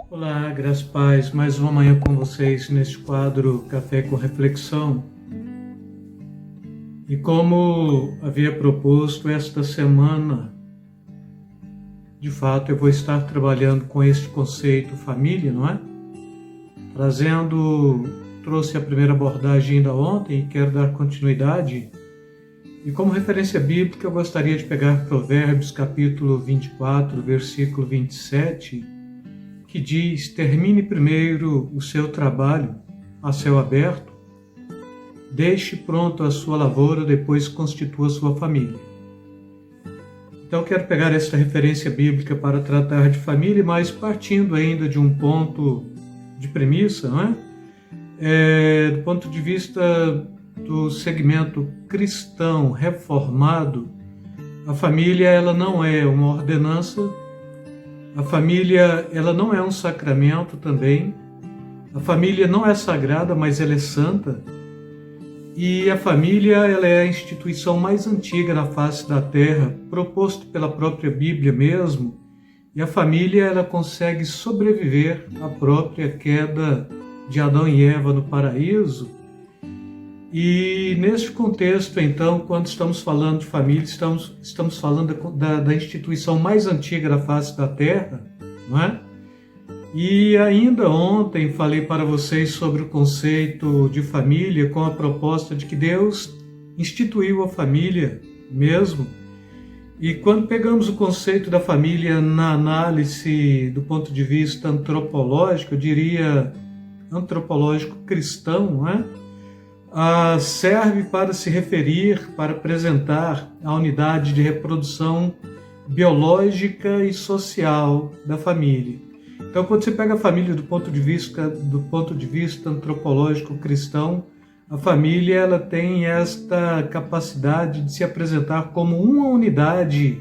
Olá, graças a paz, mais uma manhã com vocês neste quadro Café com Reflexão. E como havia proposto esta semana, de fato eu vou estar trabalhando com este conceito família, não é? Trouxe a primeira abordagem ainda ontem e quero dar continuidade. E como referência bíblica eu gostaria de pegar Provérbios capítulo 24, versículo 27, que diz: termine primeiro o seu trabalho a céu aberto, deixe pronto a sua lavoura, depois constitua sua família. Então quero pegar esta referência bíblica para tratar de família, mas partindo ainda de um ponto de premissa, não é? Do ponto de vista do segmento cristão reformado, a família ela não é uma ordenança. A família, ela não é um sacramento também. A família não é sagrada, mas ela é santa. E a família, ela é a instituição mais antiga na face da terra, proposto pela própria Bíblia mesmo. E a família, ela consegue sobreviver à própria queda de Adão e Eva no paraíso. E neste contexto, então, quando estamos falando de família, estamos falando da instituição mais antiga da face da Terra, não é? E ainda ontem falei para vocês sobre o conceito de família com a proposta de que Deus instituiu a família mesmo. E quando pegamos o conceito da família na análise do ponto de vista antropológico, eu diria antropológico cristão, não é? Serve para se referir, para apresentar a unidade de reprodução biológica e social da família. Então, quando você pega a família do ponto de vista antropológico cristão, a família ela tem esta capacidade de se apresentar como uma unidade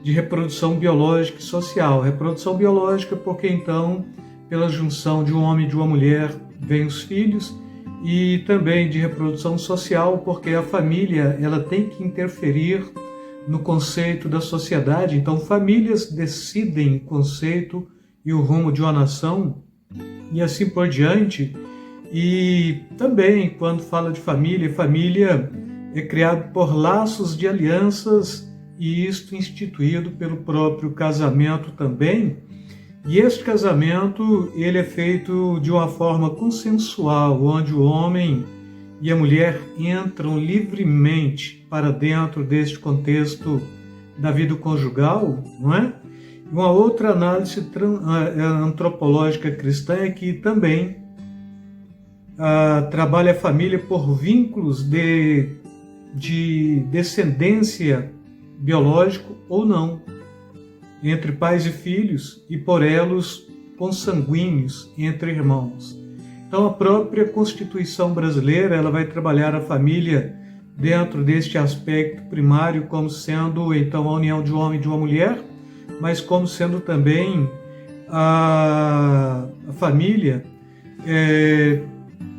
de reprodução biológica e social. Reprodução biológica porque, então, pela junção de um homem e de uma mulher, vêm os filhos, e também de reprodução social, porque a família ela tem que interferir no conceito da sociedade. Então, famílias decidem o conceito e o rumo de uma nação, e assim por diante. E também, quando fala de família, família é criado por laços de alianças, e isto instituído pelo próprio casamento também. E este casamento ele é feito de uma forma consensual, onde o homem e a mulher entram livremente para dentro deste contexto da vida conjugal, não é? Uma outra análise antropológica cristã é que também trabalha a família por vínculos de descendência biológico ou não, entre pais e filhos, e por elos consanguíneos entre irmãos. Então, a própria Constituição brasileira ela vai trabalhar a família dentro deste aspecto primário como sendo, então, a união de um homem e de uma mulher, mas como sendo também a família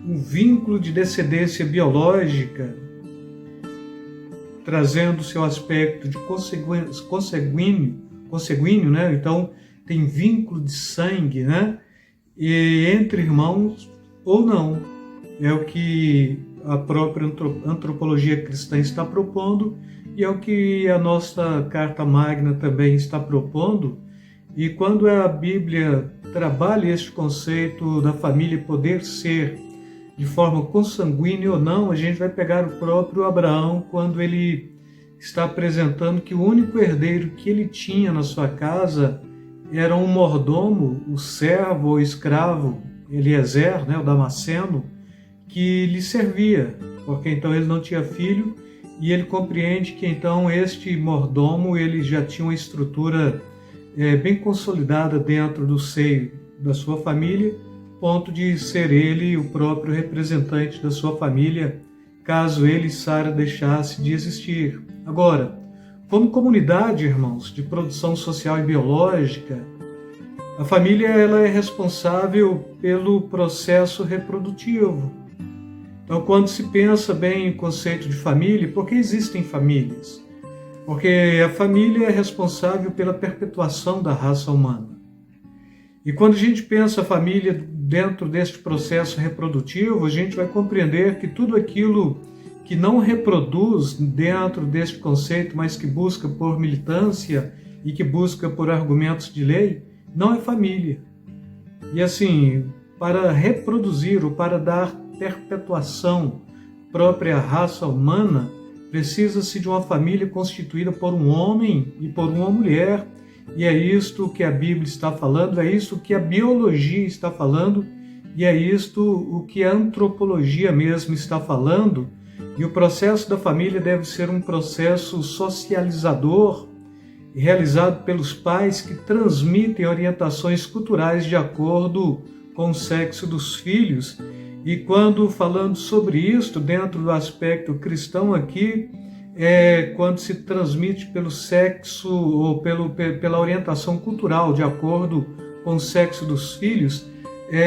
um vínculo de descendência biológica, trazendo seu aspecto de consanguíneo, né? Então tem vínculo de sangue, né? E entre irmãos ou não. É o que a própria antropologia cristã está propondo e é o que a nossa Carta Magna também está propondo. E quando a Bíblia trabalha este conceito da família poder ser de forma consanguínea ou não, a gente vai pegar o próprio Abraão quando ele está apresentando que o único herdeiro que ele tinha na sua casa era um mordomo, o servo ou escravo, Eliezer, né, o Damasceno, que lhe servia, porque então ele não tinha filho, e ele compreende que então este mordomo ele já tinha uma estrutura bem consolidada dentro do seio da sua família, ponto de ser ele o próprio representante da sua família, caso ele e Sara deixasse de existir. Agora, como comunidade, irmãos, de produção social e biológica, a família ela é responsável pelo processo reprodutivo. Então, quando se pensa bem o conceito de família, por que existem famílias? Porque a família é responsável pela perpetuação da raça humana. E quando a gente pensa a família dentro deste processo reprodutivo, a gente vai compreender que tudo aquilo que não reproduz dentro deste conceito, mas que busca por militância e que busca por argumentos de lei, não é família. E assim, para reproduzir ou para dar perpetuação própria à raça humana, precisa-se de uma família constituída por um homem e por uma mulher, e é isto que a Bíblia está falando, é isto que a biologia está falando, e é isto o que a antropologia mesmo está falando. E o processo da família deve ser um processo socializador, realizado pelos pais que transmitem orientações culturais de acordo com o sexo dos filhos. E quando falando sobre isto, dentro do aspecto cristão aqui, quando se transmite pelo sexo ou pela orientação cultural de acordo com o sexo dos filhos,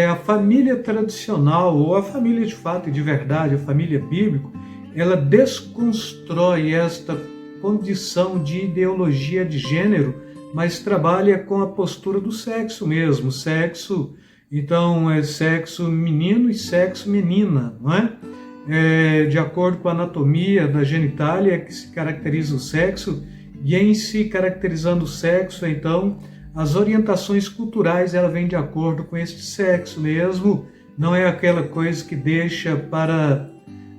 a família tradicional, ou a família de fato e de verdade, a família bíblica, ela desconstrói esta condição de ideologia de gênero, mas trabalha com a postura do sexo mesmo. Sexo, então, é sexo menino e sexo menina, não é? De acordo com a anatomia da genitália que se caracteriza o sexo, e em se caracterizando o sexo, então, as orientações culturais ela vêm de acordo com este sexo mesmo, não é aquela coisa que deixa para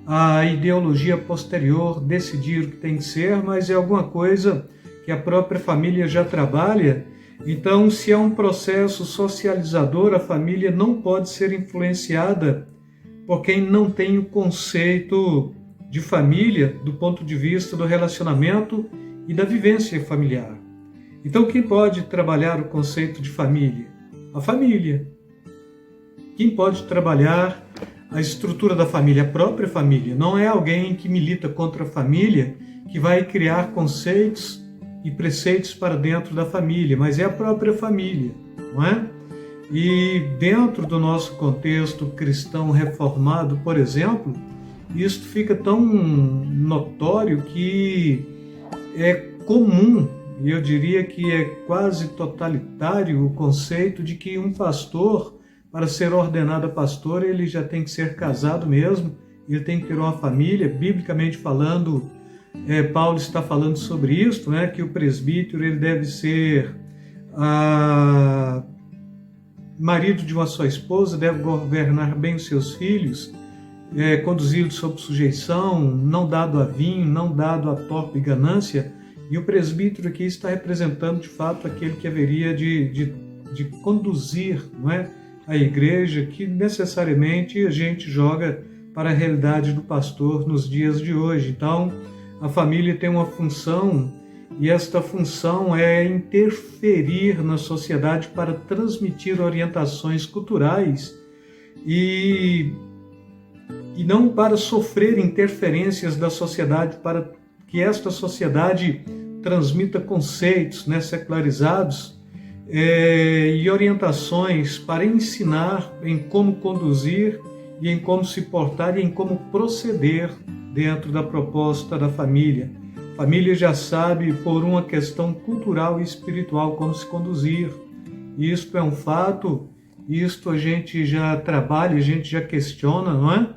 a ideologia posterior decidir o que tem que ser, mas é alguma coisa que a própria família já trabalha. Então, se é um processo socializador, a família não pode ser influenciada por quem não tem o conceito de família do ponto de vista do relacionamento e da vivência familiar. Então, quem pode trabalhar o conceito de família? A família. Quem pode trabalhar a estrutura da família? A própria família. Não é alguém que milita contra a família que vai criar conceitos e preceitos para dentro da família, mas é a própria família, não é? E dentro do nosso contexto cristão reformado, por exemplo, isto fica tão notório que é comum, e eu diria que é quase totalitário o conceito de que um pastor, para ser ordenado a pastor, ele já tem que ser casado mesmo, ele tem que ter uma família. Biblicamente falando, Paulo está falando sobre isso, né, que o presbítero ele deve ser marido de uma só esposa, deve governar bem os seus filhos, conduzi-los sob sujeição, não dado a vinho, não dado a torpe ganância. E o presbítero aqui está representando de fato aquele que haveria de conduzir, não é, a igreja, que necessariamente a gente joga para a realidade do pastor nos dias de hoje. Então, a família tem uma função, e esta função é interferir na sociedade para transmitir orientações culturais e não para sofrer interferências da sociedade, para que esta sociedade transmita conceitos, né, secularizados, e orientações para ensinar em como conduzir e em como se portar e em como proceder dentro da proposta da família. A família já sabe, por uma questão cultural e espiritual, como se conduzir. Isto é um fato, isto a gente já trabalha, a gente já questiona, não é?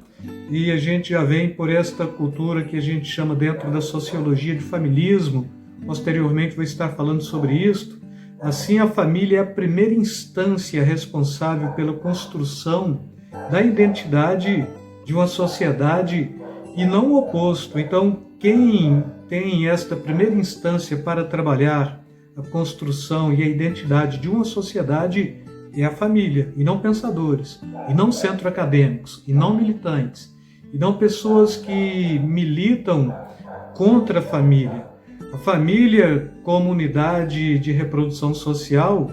E a gente já vem por esta cultura que a gente chama dentro da sociologia de familismo. Posteriormente vou estar falando sobre isto. Assim, a família é a primeira instância responsável pela construção da identidade de uma sociedade e não o oposto. Então, quem tem esta primeira instância para trabalhar a construção e a identidade de uma sociedade é a família, e não pensadores, e não centro acadêmicos, e não militantes, e não pessoas que militam contra a família. A família como unidade de reprodução social,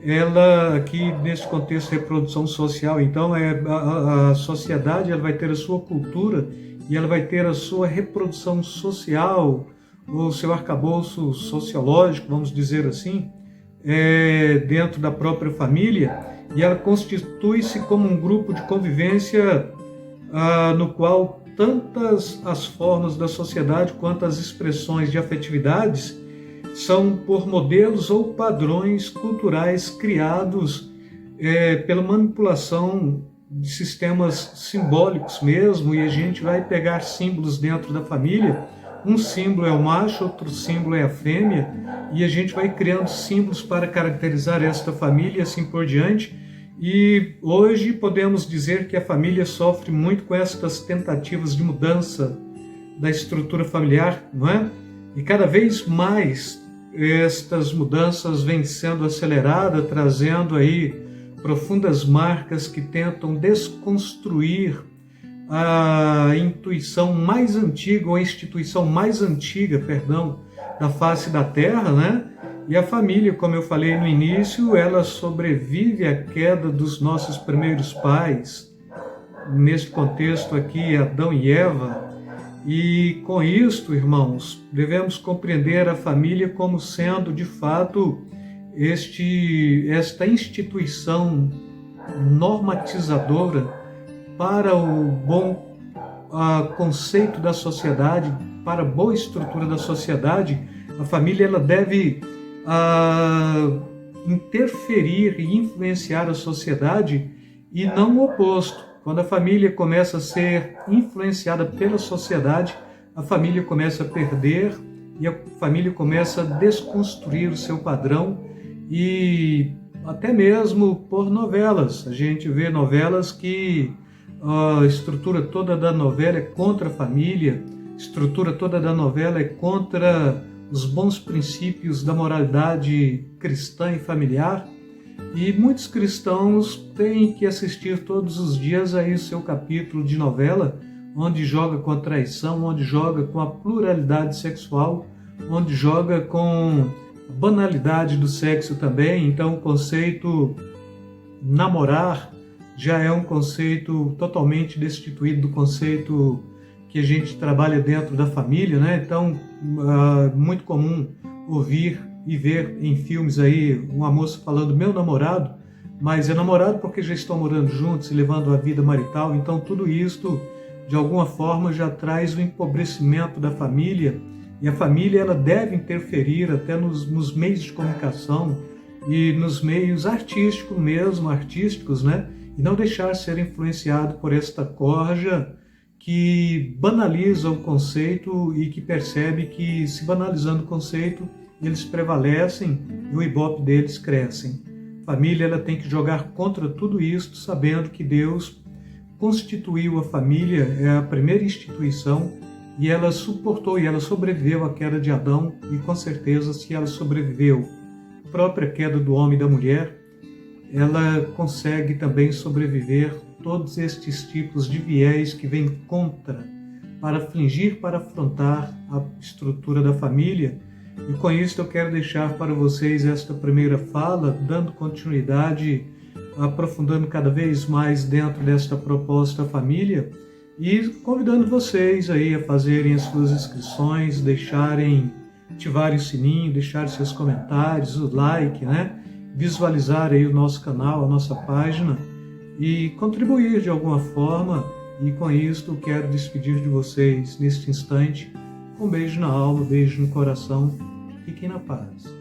ela aqui nesse contexto de reprodução social, então a sociedade ela vai ter a sua cultura e ela vai ter a sua reprodução social, o seu arcabouço sociológico, vamos dizer assim, dentro da própria família, e ela constitui-se como um grupo de convivência no qual tantas as formas da sociedade quanto as expressões de afetividades são por modelos ou padrões culturais criados pela manipulação de sistemas simbólicos mesmo, e a gente vai pegar símbolos dentro da família. Um símbolo é o macho, outro símbolo é a fêmea, e a gente vai criando símbolos para caracterizar esta família e assim por diante. E hoje podemos dizer que a família sofre muito com estas tentativas de mudança da estrutura familiar, não é? E cada vez mais estas mudanças vêm sendo aceleradas, trazendo aí profundas marcas que tentam desconstruir a intuição mais antiga, ou a instituição mais antiga, perdão, da face da Terra, né? E a família, como eu falei no início, ela sobrevive à queda dos nossos primeiros pais, neste contexto aqui, Adão e Eva. E com isto, irmãos, devemos compreender a família como sendo, de fato, esta instituição normatizadora para o bom conceito da sociedade, para a boa estrutura da sociedade. A família ela deve interferir e influenciar a sociedade e não o oposto. Quando a família começa a ser influenciada pela sociedade, a família começa a perder e a família começa a desconstruir o seu padrão, e até mesmo por novelas. A gente vê novelas que a estrutura toda da novela é contra a família, a estrutura toda da novela é contra os bons princípios da moralidade cristã e familiar. E muitos cristãos têm que assistir todos os dias aí o seu capítulo de novela, onde joga com a traição, onde joga com a pluralidade sexual, onde joga com a banalidade do sexo também. Então o conceito namorar já é um conceito totalmente destituído do conceito que a gente trabalha dentro da família, né? Então, muito comum ouvir e ver em filmes aí uma moça falando meu namorado, mas é namorado porque já estão morando juntos e levando a vida marital. Então tudo isso de alguma forma já traz o empobrecimento da família, e a família ela deve interferir até nos meios de comunicação e nos meios artísticos, né? E não deixar ser influenciado por esta corja que banaliza o conceito e que percebe que, se banalizando o conceito, eles prevalecem e o ibope deles crescem. A família ela tem que jogar contra tudo isso, sabendo que Deus constituiu a família, é a primeira instituição, e ela suportou e ela sobreviveu à queda de Adão, e com certeza, se ela sobreviveu à própria queda do homem e da mulher, ela consegue também sobreviver todos estes tipos de viés que vêm contra, para afligir, para afrontar a estrutura da família. E com isso eu quero deixar para vocês esta primeira fala, dando continuidade, aprofundando cada vez mais dentro desta proposta família, e convidando vocês aí a fazerem as suas inscrições, ativarem o sininho, deixarem seus comentários, o like, né? Visualizar aí o nosso canal, a nossa página, e contribuir de alguma forma. E com isto quero despedir de vocês neste instante. Um beijo na alma, um beijo no coração. Fiquem na paz.